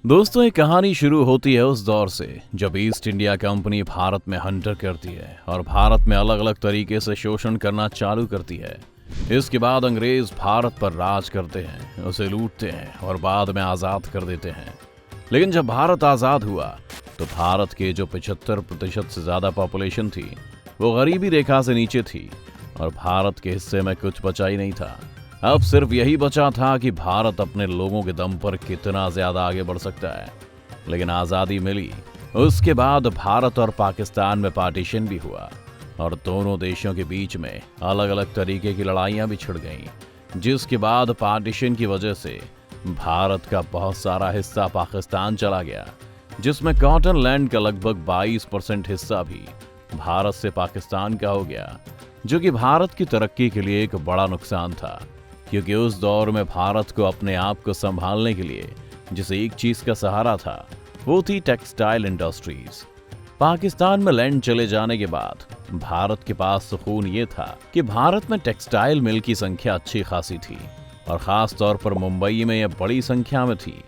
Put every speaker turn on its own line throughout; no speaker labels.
दोस्तों, ये कहानी शुरू होती है उस दौर से जब ईस्ट इंडिया कंपनी भारत में हंटर करती है और भारत में अलग अलग तरीके से शोषण करना चालू करती है। इसके बाद अंग्रेज भारत पर राज करते हैं, उसे लूटते हैं और बाद में आज़ाद कर देते हैं। लेकिन जब भारत आज़ाद हुआ तो भारत के जो 75% से ज़्यादा पॉपुलेशन थी वो गरीबी रेखा से नीचे थी और भारत के हिस्से में कुछ बचा ही नहीं था। अब सिर्फ यही बचा था कि भारत अपने लोगों के दम पर कितना ज्यादा आगे बढ़ सकता है। लेकिन आज़ादी मिली, उसके बाद भारत और पाकिस्तान में पार्टीशन भी हुआ और दोनों देशों के बीच में अलग अलग तरीके की लड़ाइयां भी छिड़ गईं, जिसके बाद पार्टीशन की वजह से भारत का बहुत सारा हिस्सा पाकिस्तान चला गया, जिसमें कॉटन लैंड का लगभग 22% हिस्सा भी भारत से पाकिस्तान का हो गया, जो कि भारत की तरक्की के लिए एक बड़ा नुकसान था। क्योंकि उस दौर में भारत को अपने आप को संभालने के लिए जिसे एक चीज का सहारा था वो थी टेक्सटाइल इंडस्ट्रीज। पाकिस्तान में लैंड चले जाने के बाद भारत के पास सुकून ये था कि भारत में टेक्सटाइल मिल की संख्या अच्छी खासी थी और खास तौर पर मुंबई में यह बड़ी संख्या में थी।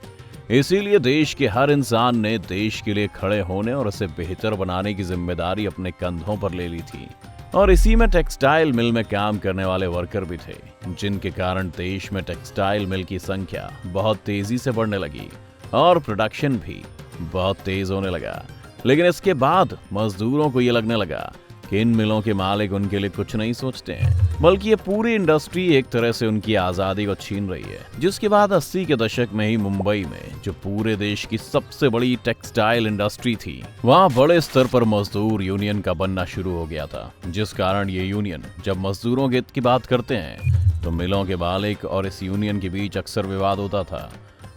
इसीलिए देश के हर इंसान ने देश के लिए खड़े होने और उसे बेहतर बनाने की जिम्मेदारी अपने कंधों पर ले ली थी। और इसी में टेक्सटाइल मिल में काम करने वाले वर्कर भी थे, जिनके कारण देश में टेक्सटाइल मिल की संख्या बहुत तेजी से बढ़ने लगी और प्रोडक्शन भी बहुत तेज होने लगा। लेकिन इसके बाद मजदूरों को ये लगने लगा कि इन मिलों के मालिक उनके लिए कुछ नहीं सोचते हैं, बल्कि ये पूरी इंडस्ट्री एक तरह से उनकी आज़ादी को छीन रही है। जिसके बाद 80 के दशक में ही मुंबई में, जो पूरे देश की सबसे बड़ी टेक्सटाइल इंडस्ट्री थी, वहाँ बड़े स्तर पर मजदूर यूनियन का बनना शुरू हो गया था। जिस कारण ये यूनियन जब मजदूरों के हित की बात करते हैं तो मिलों के मालिक और इस यूनियन के बीच अक्सर विवाद होता था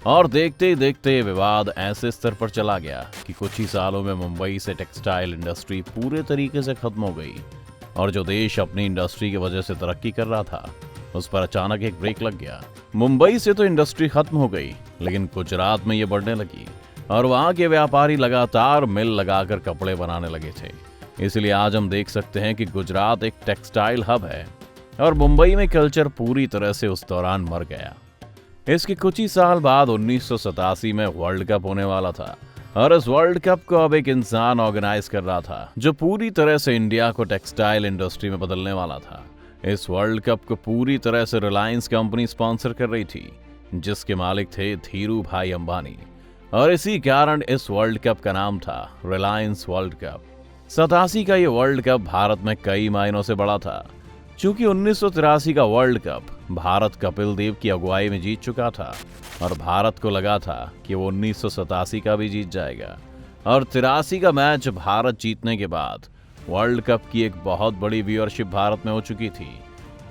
और देखते ही देखते विवाद ऐसे स्तर पर चला गया कि कुछ ही सालों में मुंबई से टेक्सटाइल इंडस्ट्री पूरे तरीके से खत्म हो गई और जो देश अपनी इंडस्ट्री की वजह से तरक्की कर रहा था उस पर अचानक एक ब्रेक लग गया। मुंबई से तो इंडस्ट्री खत्म हो गई, लेकिन गुजरात में ये बढ़ने लगी और वहाँ के व्यापारी लगातार मिल लगाकर कपड़े बनाने लगे थे। इसलिए आज हम देख सकते हैं कि गुजरात एक टेक्सटाइल हब है और मुंबई में कल्चर पूरी तरह से उस दौरान मर गया। इसके कुछ ही साल बाद 1987 में वर्ल्ड कप होने वाला था और इस वर्ल्ड कप को अब एक इंसान ऑर्गेनाइज कर रहा था जो पूरी तरह से इंडिया को टेक्सटाइल इंडस्ट्री में बदलने वाला था। इस वर्ल्ड कप को पूरी तरह से रिलायंस कंपनी स्पॉन्सर कर रही थी, जिसके मालिक थे धीरू भाई अंबानी, और इसी कारण इस वर्ल्ड कप का नाम था रिलायंस वर्ल्ड कप। 87 का ये वर्ल्ड कप भारत में कई मायनों से बड़ा था, चूंकि 1983 का वर्ल्ड कप भारत कपिल देव की अगुवाई में जीत चुका था और भारत को लगा था कि वो 1987 का भी जीत जाएगा। और 83 का मैच भारत जीतने के बाद वर्ल्ड कप की एक बहुत बड़ी व्यूअरशिप भारत में हो चुकी थी।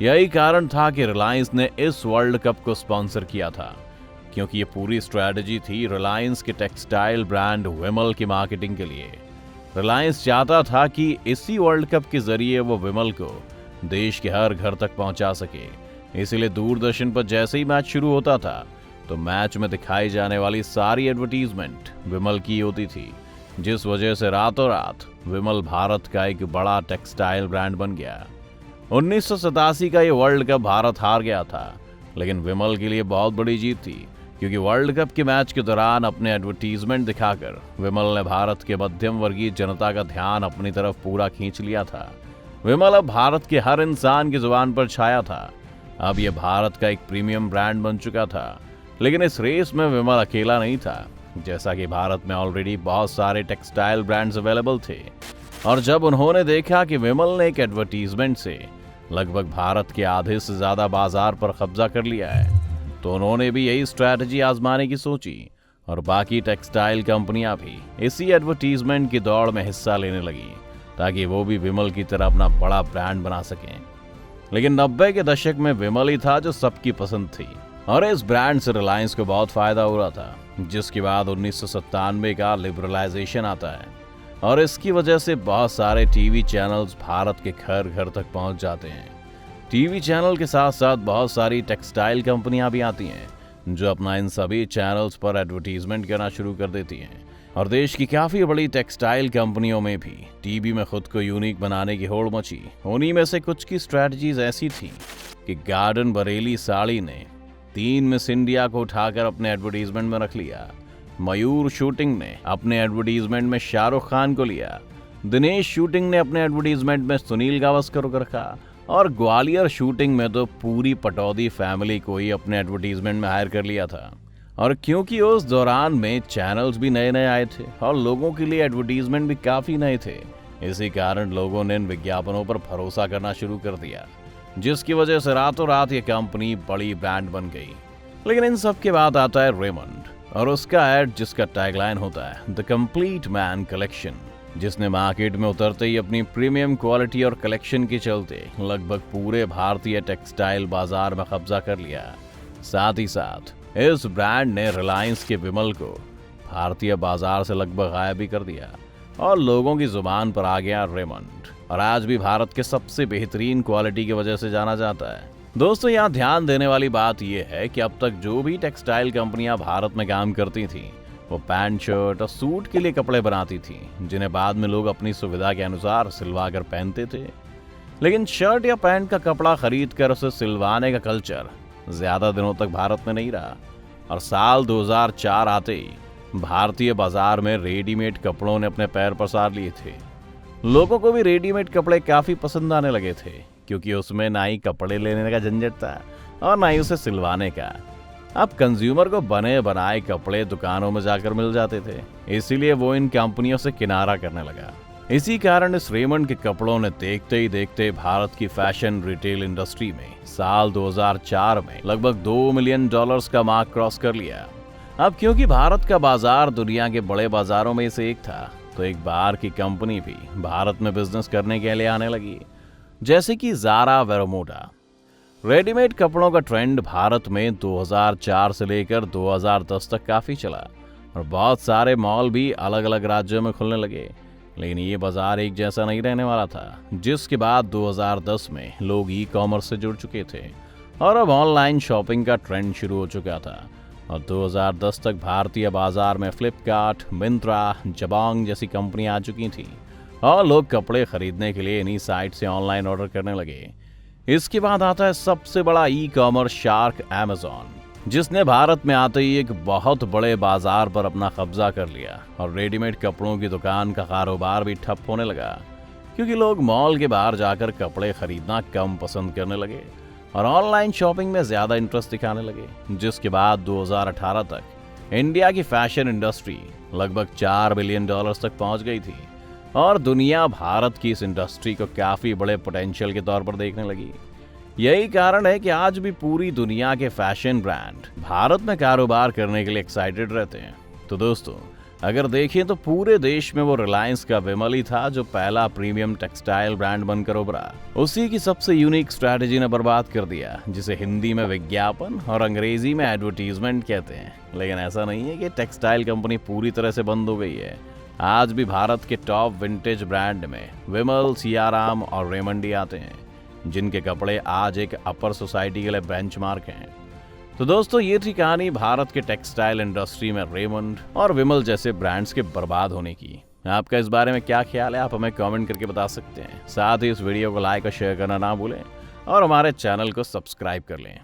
यही कारण था कि रिलायंस ने इस वर्ल्ड कप को स्पॉन्सर किया था, क्योंकि ये पूरी स्ट्रैटेजी थी रिलायंस के टेक्सटाइल ब्रांड विमल की मार्केटिंग के लिए। रिलायंस चाहता था कि इसी वर्ल्ड कप के जरिए वो विमल को देश के हर घर तक पहुंचा सके। इसीलिए दूरदर्शन पर जैसे ही मैच शुरू होता था तो मैच में दिखाई जाने वाली सारी एडवर्टीजमेंट विमल की होती थी, जिस वजह से रातों रात विमल भारत का एक बड़ा टेक्सटाइल ब्रांड बन गया। 1987 का ये वर्ल्ड कप भारत हार गया था, लेकिन विमल के लिए बहुत बड़ी जीत थी, क्योंकि वर्ल्ड कप के मैच के दौरान अपने एडवर्टीजमेंट दिखाकर विमल ने भारत के मध्यम वर्गीय जनता का ध्यान अपनी तरफ पूरा खींच लिया था। विमल अब भारत के हर इंसान की जुबान पर छाया था। अब यह भारत का एक प्रीमियम ब्रांड बन चुका था। लेकिन इस रेस में विमल अकेला नहीं था, जैसा कि भारत में ऑलरेडी बहुत सारे टेक्सटाइल ब्रांड्स अवेलेबल थे। और जब उन्होंने देखा कि विमल ने एक एडवर्टीजमेंट से लगभग भारत के आधे से ज्यादा बाजार पर कब्जा कर लिया है, तो उन्होंने भी यही स्ट्रैटेजी आजमाने की सोची और बाकी टेक्सटाइल कंपनियां भी इसी एडवर्टीजमेंट की दौड़ में हिस्सा लेने लगी, ताकि वो भी विमल की तरह अपना बड़ा ब्रांड बना सकें। लेकिन 90 के दशक में विमल ही था जो सबकी पसंद थी और इस ब्रांड से रिलायंस को बहुत फायदा हो रहा था। जिसके बाद 1997 का लिबरलाइजेशन आता है और इसकी वजह से बहुत सारे टीवी चैनल्स भारत के घर घर तक पहुंच जाते हैं। टीवी चैनल के साथ साथ बहुत सारी टेक्सटाइल कंपनियां भी आती हैं, जो अपना इन सभी चैनल्स पर एडवर्टीजमेंट करना शुरू कर देती हैं। और देश की काफी बड़ी टेक्सटाइल कंपनियों में भी टीवी में खुद को यूनिक बनाने की होड़ मची। उन्हीं में से कुछ की स्ट्रैटेजीज ऐसी थी कि गार्डन बरेली साड़ी ने 3 मिस इंडिया को उठाकर अपने एडवर्टीजमेंट में रख लिया। मयूर शूटिंग ने अपने एडवर्टीजमेंट में शाहरुख खान को लिया, दिनेश शूटिंग ने अपने एडवर्टीजमेंट में सुनील गावस्कर को रखा और ग्वालियर शूटिंग में तो पूरी पटौदी फैमिली को ही अपने एडवर्टीजमेंट में हायर कर लिया था। और क्योंकि उस दौरान में चैनल्स भी नए नए आए थे और लोगों के लिए एडवर्टीजमेंट भी काफी नए थे, इसी कारण लोगों ने इन विज्ञापनों पर भरोसा करना शुरू कर दिया, जिसकी वजह से रातों रात ये कंपनी बड़ी ब्रांड बन गई। लेकिन इन सब के बाद आता है रेमंड और उसका एड जिसका टैगलाइन होता है द कंप्लीट मैन कलेक्शन, जिसने मार्केट में उतरते ही अपनी प्रीमियम क्वालिटी और कलेक्शन के चलते लगभग पूरे भारतीय टेक्सटाइल बाजार में कब्जा कर लिया। साथ ही साथ इस ब्रांड ने रिलायंस के विमल को भारतीय बाजार से लगभग गायब भी कर दिया और लोगों की जुबान पर आ गया रेमंड, और आज भी भारत के सबसे बेहतरीन क्वालिटी की वजह से जाना जाता है। दोस्तों, यहाँ ध्यान देने वाली बात यह है कि अब तक जो भी टेक्सटाइल कंपनियां भारत में काम करती थीं, वो पैंट, शर्ट और सूट के लिए कपड़े बनाती थीं, जिन्हें बाद में लोग अपनी सुविधा के अनुसार सिलवा कर पहनते थे। लेकिन शर्ट या पैंट का कपड़ा खरीद कर उसे सिलवाने का कल्चर ज्यादा दिनों तक भारत में नहीं रहा, और साल 2004 आते ही भारतीय बाजार में रेडीमेड कपड़ों ने अपने पैर पसार लिए थे। लोगों को भी रेडीमेड कपड़े काफी पसंद आने लगे थे, क्योंकि उसमें ना ही कपड़े लेने का झंझट था और ना ही उसे सिलवाने का। अब कंज्यूमर को बने बनाए कपड़े दुकानों में जाकर मिल जाते थे, इसीलिए वो इन कंपनियों से किनारा करने लगा। इसी कारण इस रेमंड के कपड़ों ने देखते ही देखते भारत की फैशन रिटेल इंडस्ट्री में साल 2004 में लगभग $2 मिलियन का मार्क क्रॉस कर लिया। अब क्योंकि भारत का बाजार दुनिया के बड़े बाजारों में से एक था, तो एक बाहर की कंपनी भी भारत में बिजनेस करने के लिए आने लगी, जैसे कि ज़ारा वेरोमोडा। रेडीमेड कपड़ों का ट्रेंड भारत में 2004 से लेकर 2010 तक काफी चला और बहुत सारे मॉल भी अलग अलग राज्यों में खुलने लगे। लेकिन ये बाजार एक जैसा नहीं रहने वाला था, जिसके बाद 2010 में लोग ई कॉमर्स से जुड़ चुके थे और अब ऑनलाइन शॉपिंग का ट्रेंड शुरू हो चुका था। और 2010 तक भारतीय बाजार में फ्लिपकार्ट, मिंत्रा, जबोंग जैसी कंपनियां आ चुकी थी और लोग कपड़े खरीदने के लिए इन्हीं साइट से ऑनलाइन ऑर्डर करने लगे। इसके बाद आता है सबसे बड़ा ई कॉमर्स शार्क अमेज़न, जिसने भारत में आते ही एक बहुत बड़े बाजार पर अपना कब्जा कर लिया और रेडीमेड कपड़ों की दुकान का कारोबार भी ठप होने लगा, क्योंकि लोग मॉल के बाहर जाकर कपड़े खरीदना कम पसंद करने लगे और ऑनलाइन शॉपिंग में ज्यादा इंटरेस्ट दिखाने लगे। जिसके बाद 2018 तक इंडिया की फैशन इंडस्ट्री लगभग $4 बिलियन तक पहुंच गई थी और दुनिया भारत की इस इंडस्ट्री को काफी बड़े पोटेंशियल के तौर पर देखने लगी। यही कारण है कि आज भी पूरी दुनिया के फैशन ब्रांड भारत में कारोबार करने के लिए एक्साइटेड रहते हैं। तो दोस्तों, अगर देखें तो पूरे देश में वो रिलायंस का विमल ही था जो पहला प्रीमियम टेक्सटाइल ब्रांड बनकर उभरा। उसी की सबसे यूनिक स्ट्रैटेजी ने बर्बाद कर दिया, जिसे हिंदी में विज्ञापन और अंग्रेजी में एडवर्टीजमेंट कहते हैं। लेकिन ऐसा नहीं है कि टेक्सटाइल कंपनी पूरी तरह से बंद हो गई है। आज भी भारत के टॉप विंटेज ब्रांड में विमल, सियाराम और रेमंड ही आते हैं, जिनके कपड़े आज एक अपर सोसाइटी के लिए बेंचमार्क हैं। तो दोस्तों, ये थी कहानी भारत के टेक्सटाइल इंडस्ट्री में रेमंड और विमल जैसे ब्रांड्स के बर्बाद होने की। आपका इस बारे में क्या ख्याल है, आप हमें कमेंट करके बता सकते हैं। साथ ही इस वीडियो को लाइक और शेयर करना ना भूलें और हमारे चैनल को सब्सक्राइब कर लें।